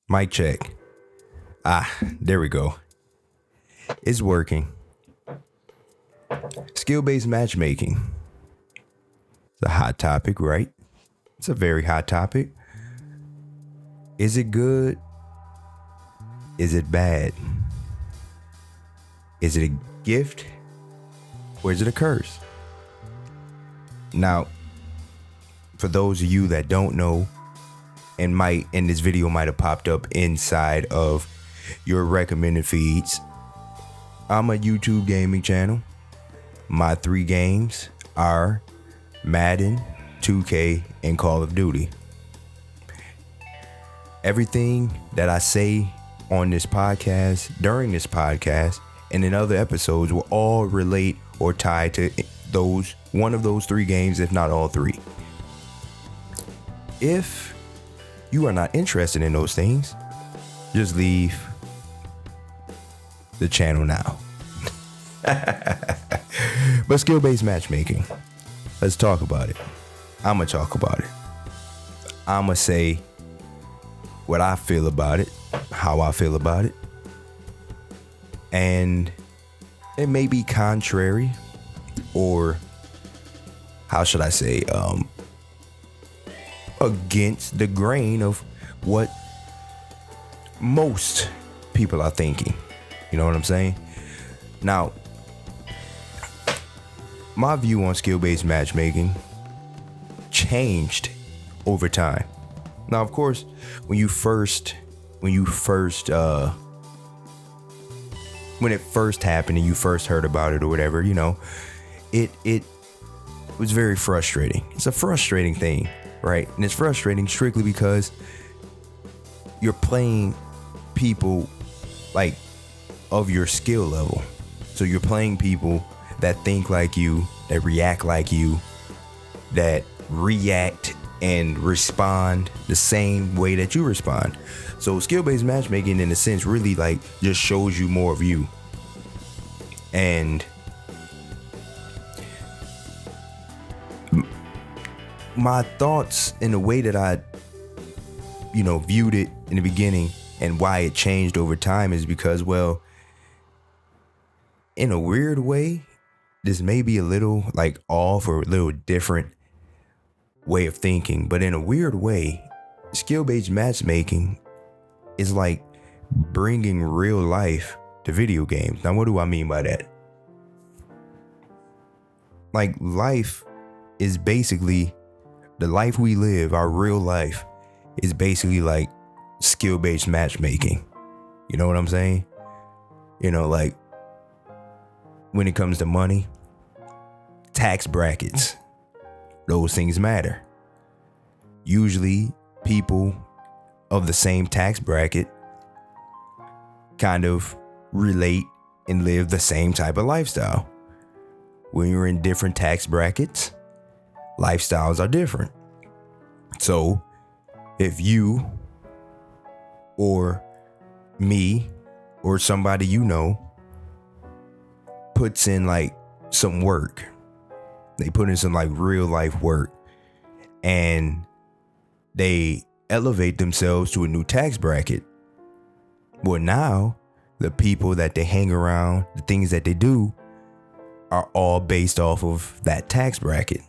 Mic check. There we go. It's working. Skill-based matchmaking. It's a hot topic, right? It's a very hot topic. Is it good? Is it bad? Is it a gift? Or is it a curse? Now, for those of you that don't know, and this video might have popped up inside of your recommended feeds, I'm a YouTube gaming channel. My 3 games are Madden, 2K, and Call of Duty. Everything that I say on this podcast, during this podcast, and in other episodes will all relate or tie to one of those 3 games, if not all 3. If you are not interested in those things, just leave the channel now. But skill-based matchmaking, let's talk about it. I'm going to talk about it. I'm going to say what I feel about it, how I feel about it. And it may be contrary, or how should I say, against the grain of what most people are thinking. You know what I'm saying? Now, my view on skill-based matchmaking changed over time. Now, of course, when it first happened and you first heard about it or whatever, you know, it was very frustrating. It's a frustrating thing, right? And it's frustrating strictly because you're playing people like of your skill level. So you're playing people that think like you, that react like you, that react and respond the same way that you respond. So skill-based matchmaking, in a sense, really like just shows you more of you. And my thoughts in the way that I, viewed it in the beginning and why it changed over time is because, well, in a weird way, this may be a little like off or a little different way of thinking, but in a weird way, skill-based matchmaking is like bringing real life to video games. Now, what do I mean by that? Like, life is basically the life we live. Our real life is basically like skill-based matchmaking. You know what I'm saying? Like when it comes to money, tax brackets, those things matter. Usually people of the same tax bracket kind of relate and live the same type of lifestyle. When you're in different tax brackets, lifestyles are different. So if you or me or somebody puts in like some work, they put in some like real life work, and they elevate themselves to a new tax bracket, well, now the people that they hang around, the things that they do are all based off of that tax bracket.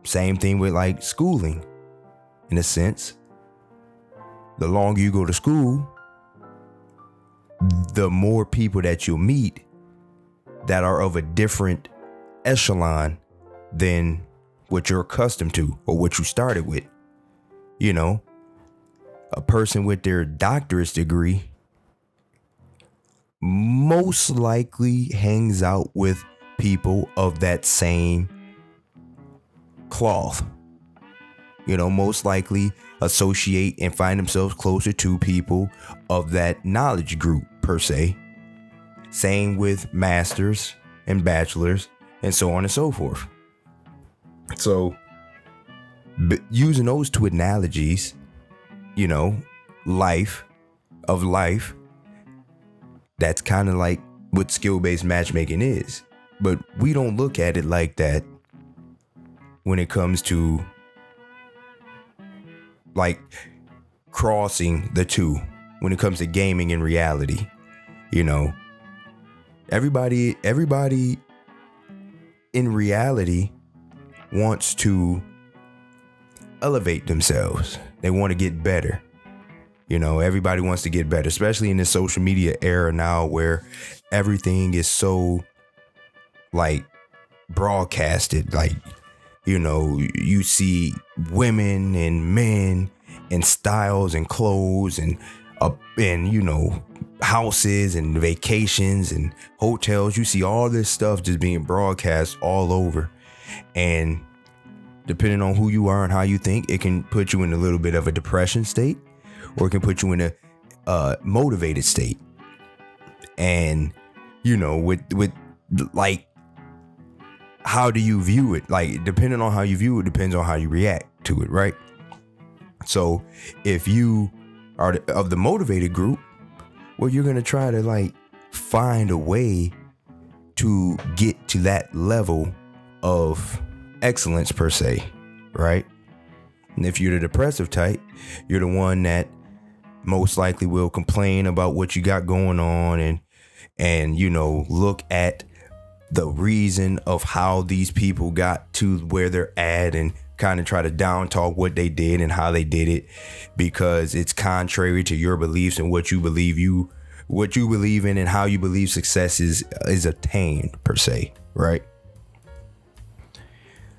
Same thing with like schooling. In a sense, the longer you go to school, the more people that you'll meet that are of a different echelon than what you're accustomed to or what you started with. A person with their doctorate degree most likely hangs out with people of that same cloth. Most likely associate and find themselves closer to people of that knowledge group per se. Same with masters and bachelors and so on and so forth. So using those 2 analogies, life, that's kind of like what skill-based matchmaking is. But we don't look at it like that when it comes to like crossing the two when it comes to gaming and reality. You know, everybody in reality wants to elevate themselves. They want to get better. You know, everybody wants to get better, especially in this social media era now where everything is so like broadcasted. Like, you know, you see women and men and styles and clothes and you know, houses and vacations and hotels. You see all this stuff just being broadcast all over. And depending on who you are and how you think, it can put you in a little bit of a depression state, or it can put you in a motivated state. And, you know, with like, how do you view it? Like, depending on how you view it, depends on how you react to it, right? So if you are of the motivated group, well, you're going to try to like find a way to get to that level of excellence per se, right? And if you're the depressive type, you're the one that most likely will complain about what you got going on and you know, look at the reason of how these people got to where they're at and kind of try to down talk what they did and how they did it, because it's contrary to your beliefs and what you believe in and how you believe success is attained per se, right?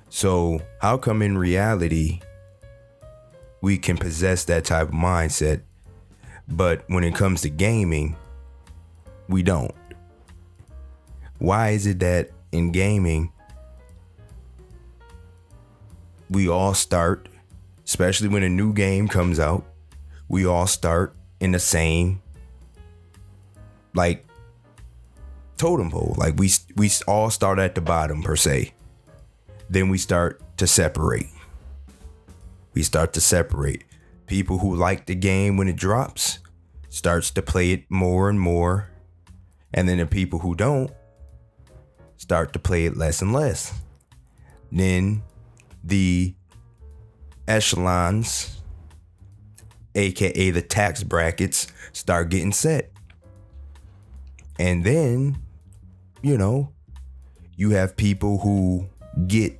So how come in reality we can possess that type of mindset, but when it comes to gaming, we don't? Why is it that in gaming we all start, especially when a new game comes out, we all start in the same like totem pole? Like we all start at the bottom per se. Then we start to separate. People who like the game when it drops starts to play it more and more. And then the people who don't start to play it less and less. Then the echelons, aka the tax brackets, start getting set. And then, you know, you have people who get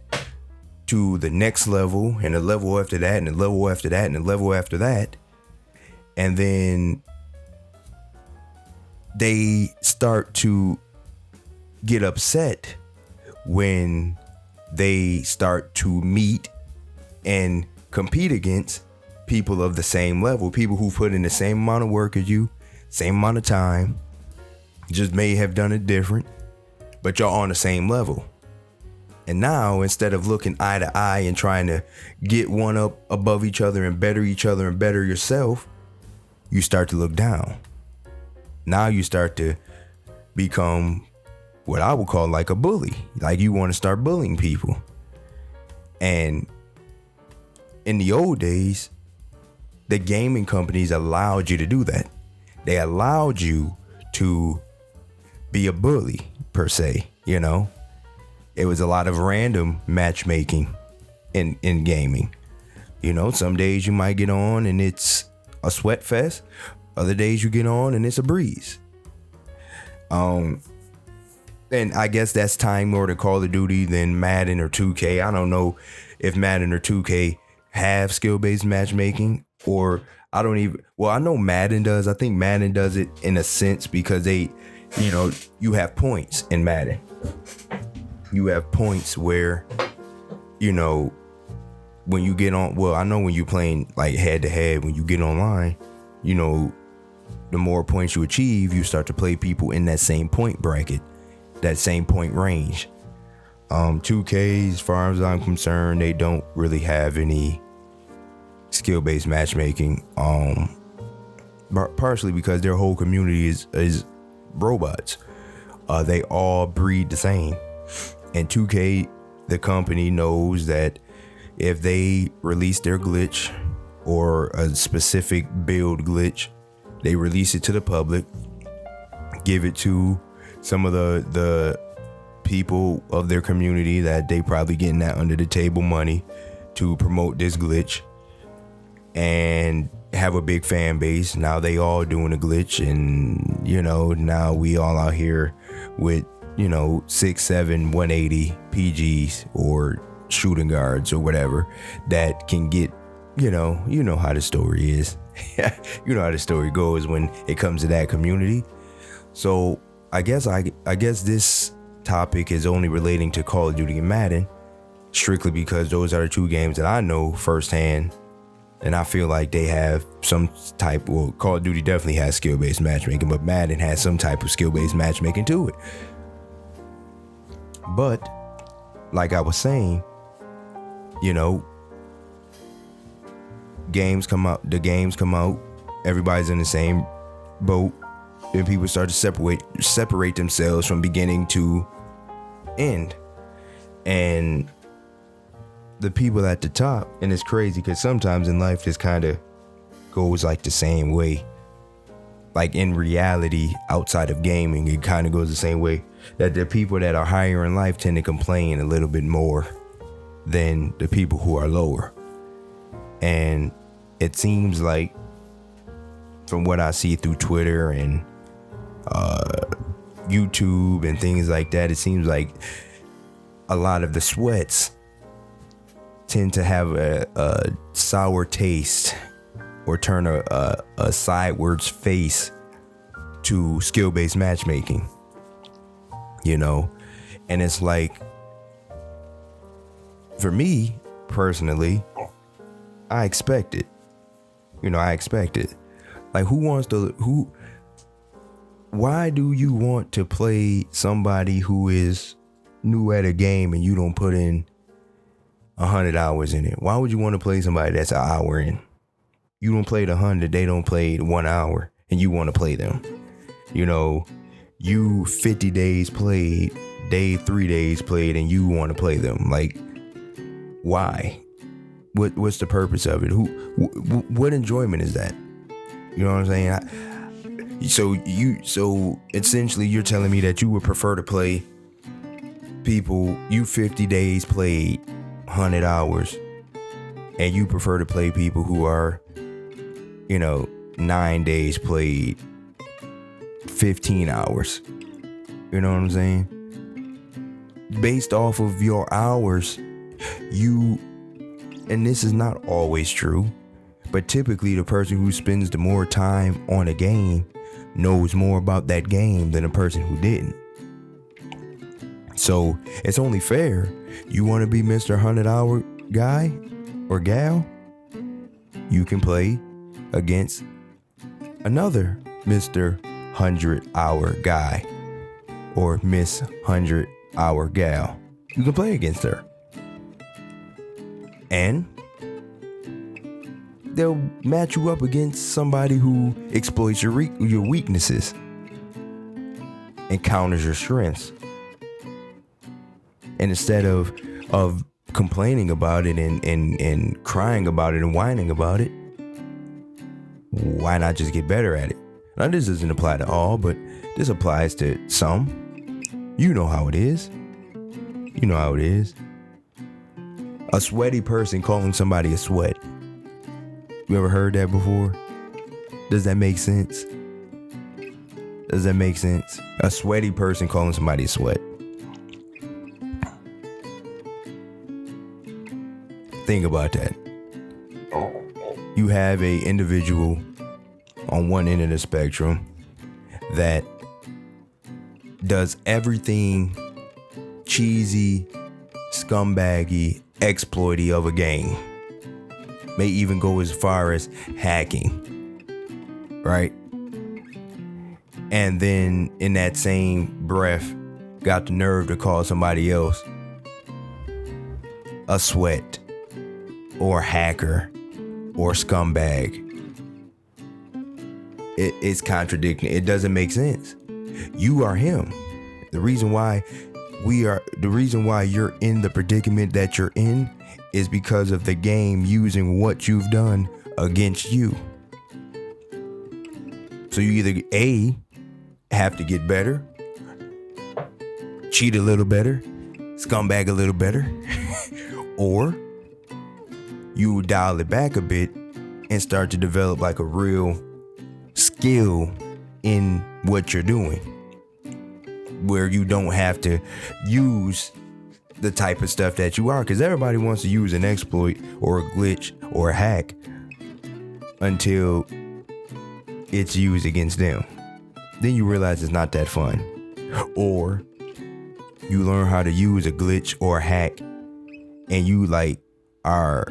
to the next level and the level after that and the level after that and the level after that. And then they start to get upset when they start to meet and compete against people of the same level, people who put in the same amount of work as you, same amount of time, just may have done it different, but y'all on the same level. And now, instead of looking eye to eye and trying to get one up above each other and better each other and better yourself, you start to look down. Now you start to become what I would call like a bully. Like you want to start bullying people. And in the old days, the gaming companies allowed you to do that. They allowed you to be a bully per se, you know. It was a lot of random matchmaking in gaming. You know, some days you might get on and it's a sweat fest. Other days you get on and it's a breeze. And I guess that's tying more to Call of Duty than Madden or 2K. I don't know if Madden or 2K have skill-based matchmaking, or I know Madden does. I think Madden does it in a sense because they, you know, you have points in Madden. You have points where, you know, when you get on, well, I know when you're playing like head to head, when you get online, you know, the more points you achieve, you start to play people in that same point bracket, that same point range. 2K, as far as I'm concerned, they don't really have any skill-based matchmaking. Partially because their whole community is robots. They all breed the same. And 2K, the company, knows that if they release their glitch or a specific build glitch, they release it to the public, give it to some of the people of their community that they probably getting that under the table money to promote this glitch. And have a big fan base. Now they all doing a glitch, and now we all out here with 6'7", 180 PGs or shooting guards or whatever that can get you know how the story is. You know how the story goes when it comes to that community. So I guess this topic is only relating to Call of Duty and Madden, strictly because those are the two games that I know firsthand, and I feel like they have some type. Well, Call of Duty definitely has skill-based matchmaking, but Madden has some type of skill-based matchmaking to it. But like I was saying, the games come out, everybody's in the same boat, and people start to separate themselves from beginning to end. And the people at the top, and it's crazy because sometimes in life this kind of goes like the same way. Like in reality, outside of gaming, it kind of goes the same way, that the people that are higher in life tend to complain a little bit more than the people who are lower. And it seems like, from what I see through Twitter and YouTube and things like that, it seems like a lot of the sweats tend to have a sour taste or turn a sideways face to skill-based matchmaking, and it's like, for me personally, I expect it. Like, why do you want to play somebody who is new at a game and you don't put in 100 hours in it? Why would you want to play somebody that's an hour in? You don't play the 100, they don't play 1 hour, and you want to play them. You 50 days played, they 3 days played, and you want to play them. Like, why? What's the purpose of it? What enjoyment is that? You know what I'm saying? So essentially you're telling me that you would prefer to play people, you 50 days played 100 hours, and you prefer to play people who are 9 days played 15 hours. You know what I'm saying? Based off of your hours, and this is not always true, but typically the person who spends the more time on a game knows more about that game than a person who didn't. So it's only fair. You want to be Mr. 100-hour guy or gal? You can play against another Mr. 100-hour guy or Miss 100-hour gal. You can play against her. And they'll match you up against somebody who exploits your weaknesses and counters your strengths. And instead of complaining about it and crying about it and whining about it, why not just get better at it? Now, this doesn't apply to all, but this applies to some. You know how it is. A sweaty person calling somebody a sweat. You ever heard that before? Does that make sense? A sweaty person calling somebody a sweat. Think about that. You have a individual on one end of the spectrum that does everything cheesy, scumbaggy, exploity of a game. May even go as far as hacking, right? And then in that same breath, got the nerve to call somebody else a sweat or hacker or scumbag. It's contradicting. It doesn't make sense. You are him. The reason why you're in the predicament that you're in is because of the game using what you've done against you. So you either A, have to get better, cheat a little better, scumbag a little better, or you dial it back a bit and start to develop like a real skill in what you're doing, where you don't have to use the type of stuff that you are, because everybody wants to use an exploit or a glitch or a hack until it's used against them. Then you realize it's not that fun. Or you learn how to use a glitch or a hack and you like are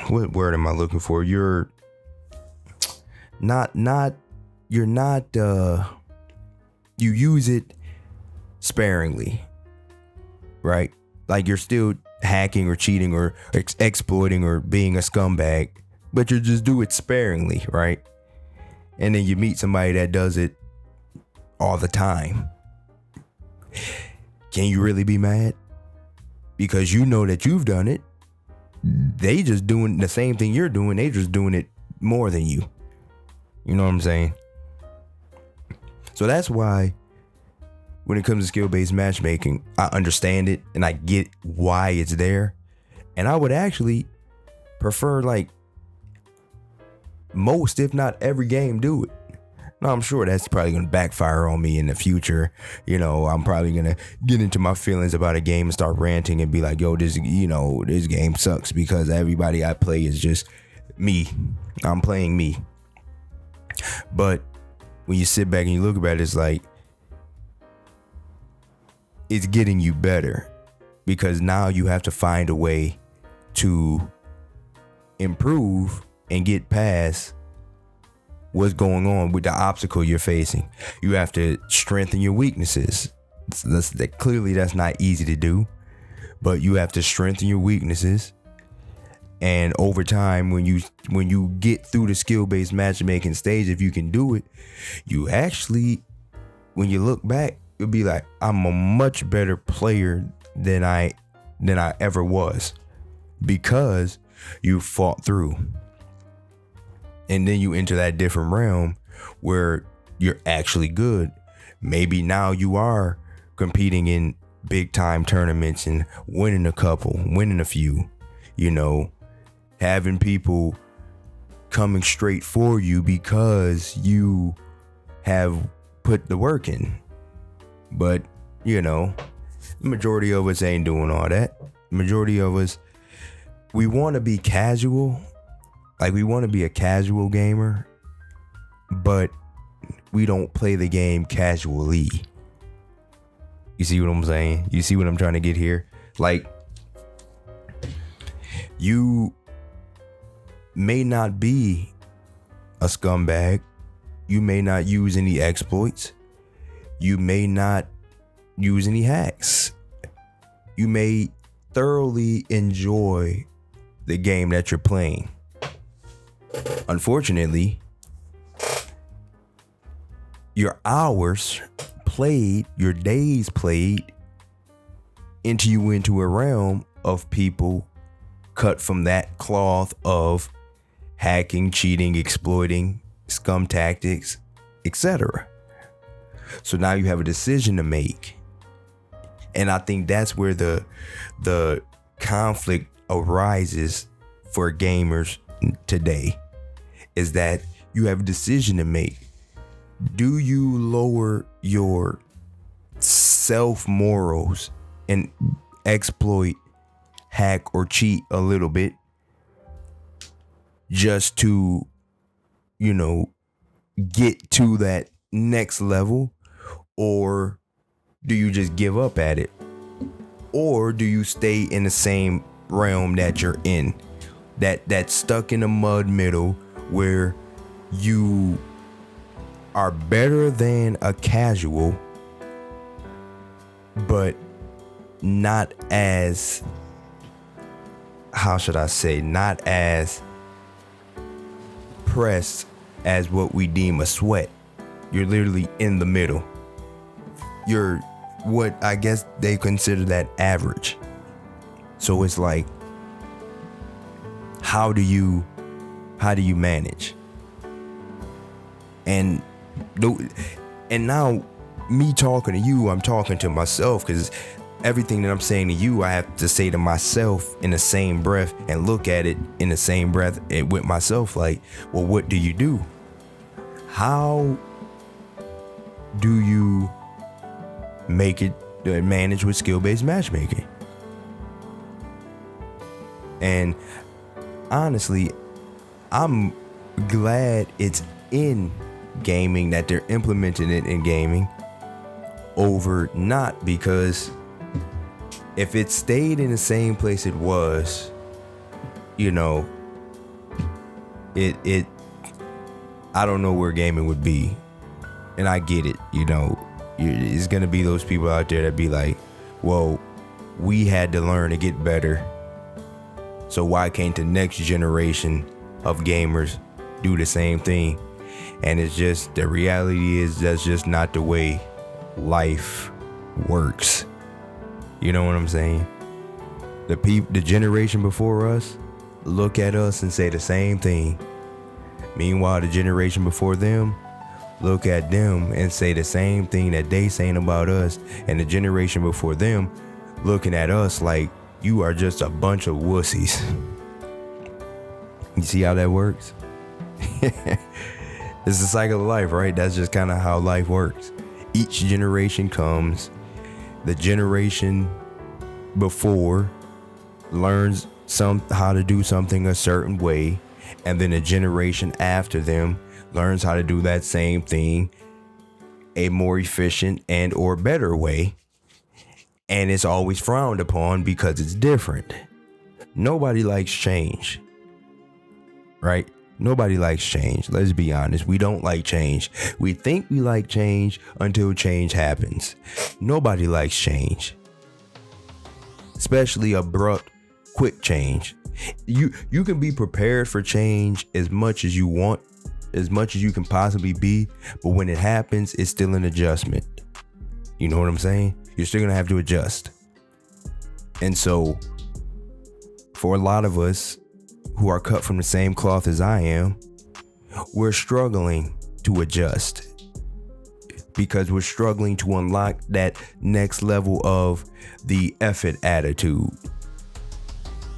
what word am I looking for? You're not you use it sparingly, right? Like you're still hacking or cheating or exploiting or being a scumbag, but you just do it sparingly, right? And then you meet somebody that does it all the time. Can you really be mad? Because you know that you've done it. They just doing the same thing you're doing. They just doing it more than you. You know what I'm saying? So that's why when it comes to skill-based matchmaking, I understand it and I get why it's there. And I would actually prefer like most, if not every game, do it. Now, I'm sure that's probably going to backfire on me in the future. You know, I'm probably going to get into my feelings about a game and start ranting and be like, yo, this game sucks because everybody I play is just me. I'm playing me. But when you sit back and you look at it, it's like, it's getting you better because now you have to find a way to improve and get past what's going on with the obstacle you're facing. You have to strengthen your weaknesses. Clearly that's not easy to do, but you have to strengthen your weaknesses. And over time, when you get through the skill-based matchmaking stage, if you can do it, you actually, when you look back, you'll be like, I'm a much better player than I ever was because you fought through. And then you enter that different realm where you're actually good. Maybe now you are competing in big time tournaments and winning a couple, winning a few, having people coming straight for you because you have put the work in. But, the majority of us ain't doing all that. The majority of us, we want to be casual. Like, we want to be a casual gamer, but we don't play the game casually. You see what I'm saying? You see what I'm trying to get here? Like, you may not be a scumbag. You may not use any exploits. You may not use any hacks. You may thoroughly enjoy the game that you're playing. Unfortunately, your hours played, your days played, enter you into a realm of people cut from that cloth of hacking, cheating, exploiting, scum tactics, etc. So now you have a decision to make. And I think that's where the conflict arises for gamers today, is that you have a decision to make. Do you lower your self morals and exploit, hack, or cheat a little bit just to, get to that next level? Or do you just give up at it? Or do you stay in the same realm that you're in? That stuck in the mud middle where you are better than a casual, but not as, how should I say, not as pressed as what we deem a sweat. You're literally in the middle. You're what I guess they consider that average. So it's like, how do you manage? And now me talking to you, I'm talking to myself, because everything that I'm saying to you, I have to say to myself in the same breath and look at it in the same breath with myself. Like, well, what do you do? How do you make it manage with skill-based matchmaking? And honestly, I'm glad it's in gaming, that they're implementing it in gaming over not, because if it stayed in the same place it was, you know, it I don't know where gaming would be. And I get it, you know, it's gonna be those people out there that be like, well, we had to learn to get better, so why can't the next generation of gamers do the same thing? And it's just, the reality is that's just not the way life works. You know what I'm saying? The generation before us look at us and say the same thing. Meanwhile, the generation before them look at them and say the same thing that they saying about us. And the generation before them looking at us like, you are just a bunch of wussies. You see how that works? It's the cycle of life, right? That's just kind of how life works. Each generation comes, the generation before learns how to do something a certain way, and then the generation after them learns how to do that same thing a more efficient and or better way. And it's always frowned upon because it's different. Nobody likes change, right? Nobody likes change. Let's be honest. We don't like change. We think we like change until change happens. Nobody likes change, especially abrupt, quick change. You can be prepared for change as much as you want, as much as you can possibly be, but when it happens, it's still an adjustment. You know what I'm saying? You're still gonna have to adjust. And so for a lot of us who are cut from the same cloth as I am, we're struggling to adjust because we're struggling to unlock that next level of the effort attitude.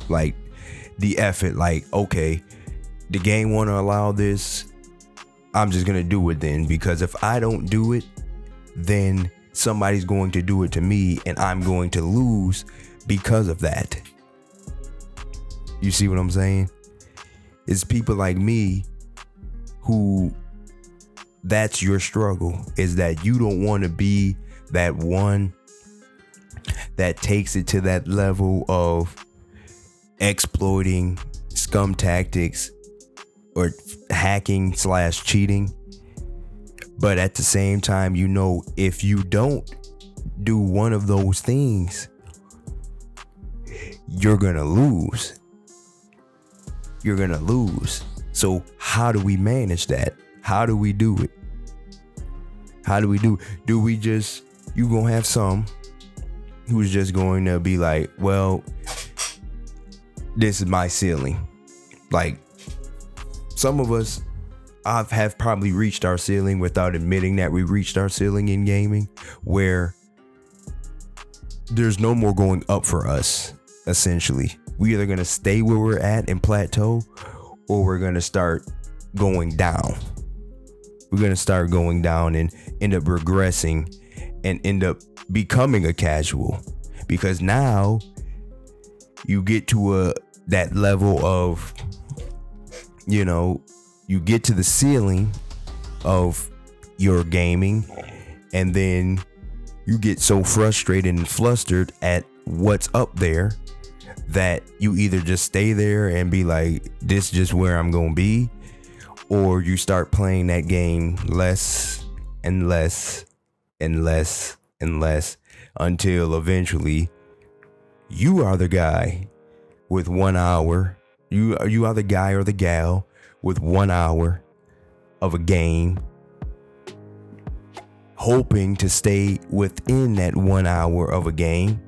Like the effort, like, okay, the game want to allow this, I'm just gonna do it then, because if I don't do it, then somebody's going to do it to me and I'm going to lose because of that. You see what I'm saying? It's people like me who, that's your struggle, is that you don't want to be that one that takes it to that level of exploiting scum tactics or hacking / cheating. But at the same time, you know, if you don't do one of those things, you're gonna lose. You're gonna lose. So how do we manage that? How do we do it? How do we do we just, you gonna have some who's just going to be like, well, this is my ceiling. Like, some of us have probably reached our ceiling without admitting that we reached our ceiling in gaming, where there's no more going up for us. Essentially, we either gonna stay where we're at and plateau, or we're gonna start going down. We're gonna start going down and end up regressing and end up becoming a casual, because now you get to that level of, you know, you get to the ceiling of your gaming, and then you get so frustrated and flustered at what's up there that you either just stay there and be like, this is just where I'm gonna be, or you start playing that game less and less and less and less until eventually you are the guy with 1 hour. You are the guy or the gal with 1 hour of a game, hoping to stay within that 1 hour of a game,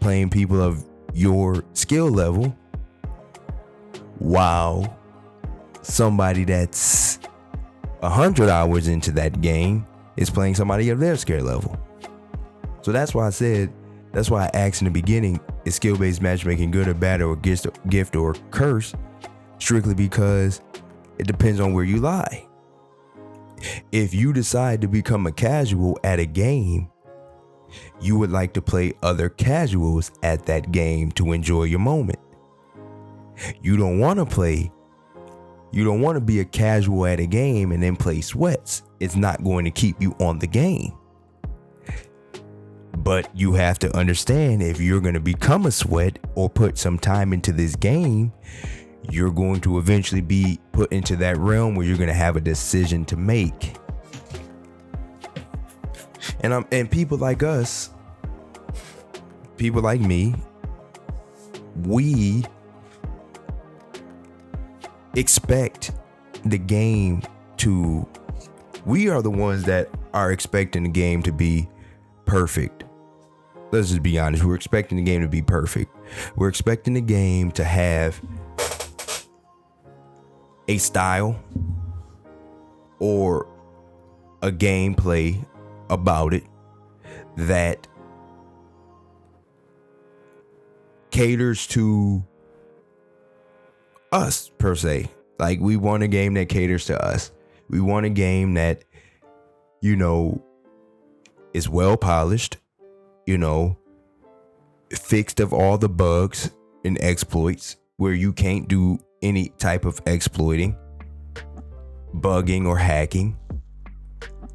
playing people of your skill level, while somebody that's 100 hours into that game is playing somebody of their skill level. So that's why I said That's why I asked in the beginning, is skill-based matchmaking good or bad, or gift or curse? Strictly because it depends on where you lie. If you decide to become a casual at a game, you would like to play other casuals at that game to enjoy your moment. You don't want to be a casual at a game and then play sweats. It's not going to keep you on the game. But you have to understand, if you're going to become a sweat or put some time into this game, you're going to eventually be put into that realm where you're going to have a decision to make. And people like us, people like me, we expect the game to, we are the ones that are expecting the game to be perfect. Let's just be honest. We're expecting the game to be perfect. We're expecting the game to have a style or a gameplay about it that caters to us, per se. Like, we want a game that caters to us. We want a game that, is well polished, fixed of all the bugs and exploits where you can't do any type of exploiting, bugging, or hacking,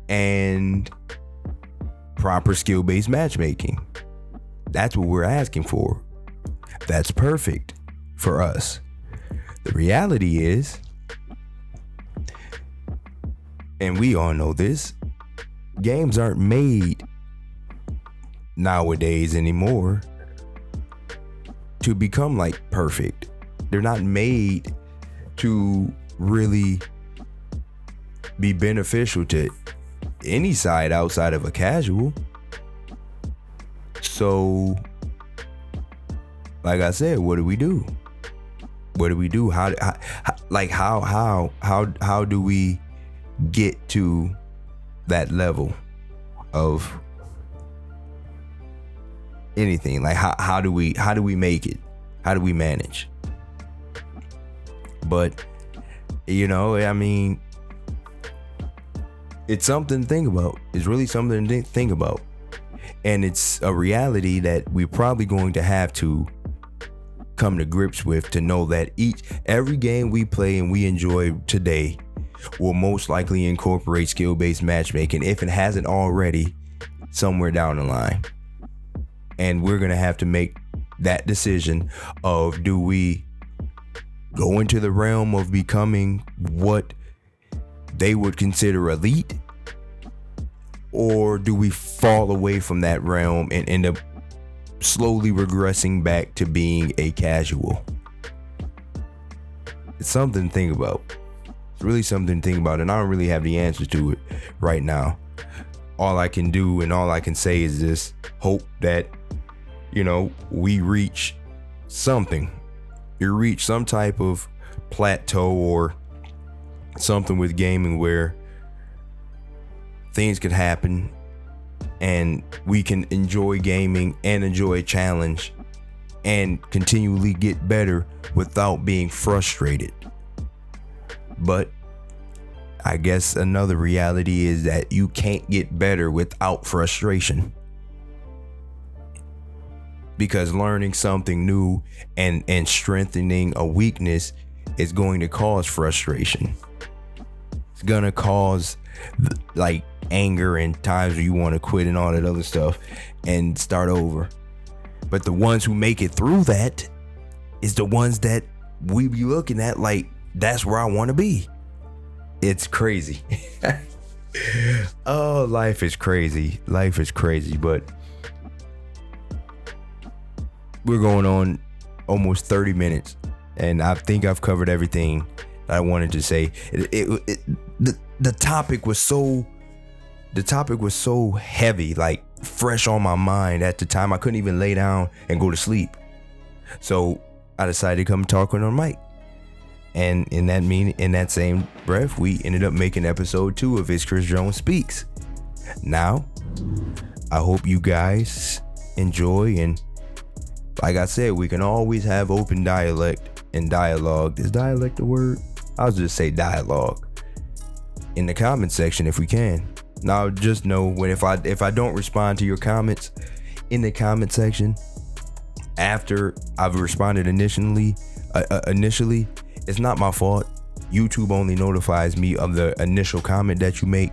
and proper skill-based matchmaking. That's what we're asking for. That's perfect for us. The reality is, and we all know this, games aren't made nowadays anymore to become like perfect. They're not made to really be beneficial to any side outside of a casual. So, like I said, what do we do? What do we do? How do we get to that level of anything? Like, how do we make it? How do we manage? But it's something to think about. It's really something to think about. And it's a reality that we're probably going to have to come to grips with, to know that every game we play and we enjoy today will most likely incorporate skill-based matchmaking, if it hasn't already, somewhere down the line. And we're going to have to make that decision of, do we go into the realm of becoming what they would consider elite, or do we fall away from that realm and end up slowly regressing back to being a casual? It's something to think about. It's really something to think about, and I don't really have the answer to it right now. All I can do and all I can say is just hope that, we reach something. You reach some type of plateau or something with gaming where things can happen and we can enjoy gaming and enjoy a challenge and continually get better without being frustrated. But I guess another reality is that you can't get better without frustration, because learning something new and strengthening a weakness is going to cause frustration. It's gonna cause like anger and times where you want to quit and all that other stuff and start over. But the ones who make it through that is the ones that we be looking at like, that's where I want to be. It's crazy. Oh, life is crazy. Life is crazy. But we're going on almost 30 minutes, and I think I've covered everything that I wanted to say. The topic was so heavy, like fresh on my mind at the time. I couldn't even lay down and go to sleep. So I decided to come talk on mic. And in that same breath, we ended up making episode 2 of ItzChrisJones Speaks. Now, I hope you guys enjoy. And like I said, we can always have open dialect and dialogue. Is dialect a word? I'll just say dialogue in the comment section if we can. Now just know when if I don't respond to your comments in the comment section after I've responded initially, it's not my fault. YouTube only notifies me of the initial comment that you make,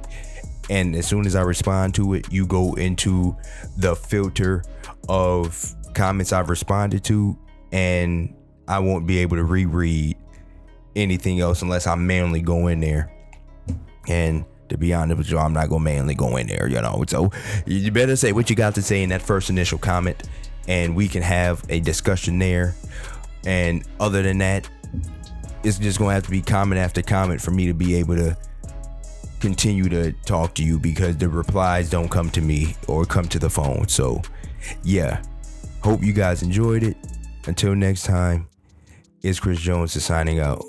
and as soon as I respond to it, you go into the filter of comments I've responded to, and I won't be able to reread anything else unless I manually go in there. And to be honest with you, I'm not gonna manually go in there, so you better say what you got to say in that first initial comment, and we can have a discussion there. And other than that, it's just gonna have to be comment after comment for me to be able to continue to talk to you, because the replies don't come to me or come to the phone. So yeah, hope you guys enjoyed it. Until next time, ItzChrisJones is signing out.